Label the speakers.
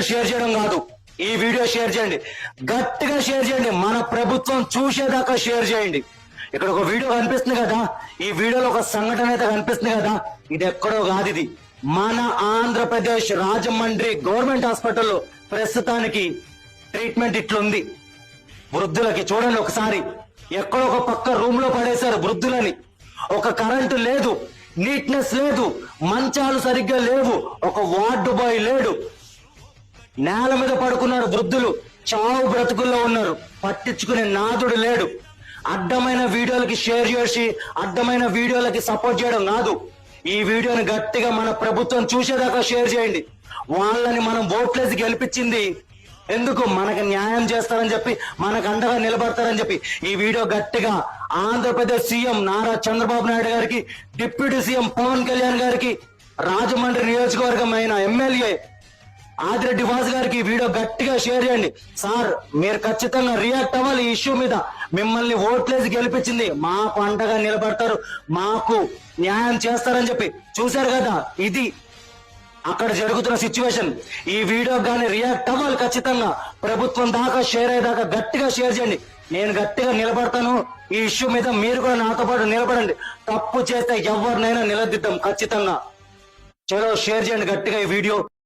Speaker 1: Share చేయడం కాదు, ఈ వీడియో షేర్ చేయండి, గట్టిగా షేర్ చేయండి, మన ప్రభుత్వం చూసేదాకా షేర్ చేయండి. ఇక్కడ ఒక వీడియో కనిపిస్తుంది కదా, ఈ వీడియోలో ఒక సంఘటన అయితే కనిపిస్తుంది కదా, ఇది ఎక్కడో కాదు, ఇది మన ఆంధ్రప్రదేశ్ రాజమండ్రి గవర్నమెంట్ హాస్పిటల్లో ప్రస్తుతానికి ట్రీట్మెంట్ ఇట్లుంది వృద్ధులకి. చూడండి ఒకసారి, ఎక్కడో ఒక పక్క రూమ్ లో పడేశారు వృద్ధులని. ఒక కరెంటు లేదు, నీట్నెస్ లేదు, మంచాలు సరిగ్గా లేవు, ఒక వార్డు బాయ్ లేడు, నేల మీద పడుకున్నారు వృద్ధులు, చావు బ్రతుకుల్లో ఉన్నారు, పట్టించుకునే నాదుడు లేడు. అడ్డమైన వీడియోలకి షేర్ చేసి అడ్డమైన వీడియోలకి సపోర్ట్ చేయడం కాదు, ఈ వీడియోని గట్టిగా మన ప్రభుత్వం చూసేదాకా షేర్ చేయండి. వాళ్ళని మనం ఓట్లేసి గెలిపించింది ఎందుకు? మనకు న్యాయం చేస్తారని చెప్పి, మనకు అండగా నిలబడతారని చెప్పి. ఈ వీడియో గట్టిగా ఆంధ్రప్రదేశ్ సీఎం నారా చంద్రబాబు నాయుడు గారికి, డిప్యూటీ సీఎం పవన్ కళ్యాణ్ గారికి, రాజమండ్రి నియోజకవర్గం అయిన ఎమ్మెల్యే ఆదిరెడ్డి వాసు గారికి ఈ వీడియో గట్టిగా షేర్ చేయండి. సార్, మీరు ఖచ్చితంగా రియాక్ట్ అవ్వాలి ఈ ఇష్యూ మీద. మిమ్మల్ని ఓట్లేసి గెలిపించింది, మాకు అండగా నిలబడతారు, మాకు న్యాయం చేస్తారని చెప్పి. చూశారు కదా, ఇది అక్కడ జరుగుతున్న సిచ్యువేషన్. ఈ వీడియో కానీ రియాక్ట్ అవ్వాలి ఖచ్చితంగా. ప్రభుత్వం దాకా షేర్ అయ్యేదాకా గట్టిగా షేర్ చేయండి. నేను గట్టిగా నిలబడతాను ఈ ఇష్యూ మీద, మీరు కూడా నాతో పాటు నిలబడండి. తప్పు చేస్తే ఎవరినైనా నిలదీద్దాం ఖచ్చితంగా. చలో షేర్ చేయండి గట్టిగా ఈ వీడియో.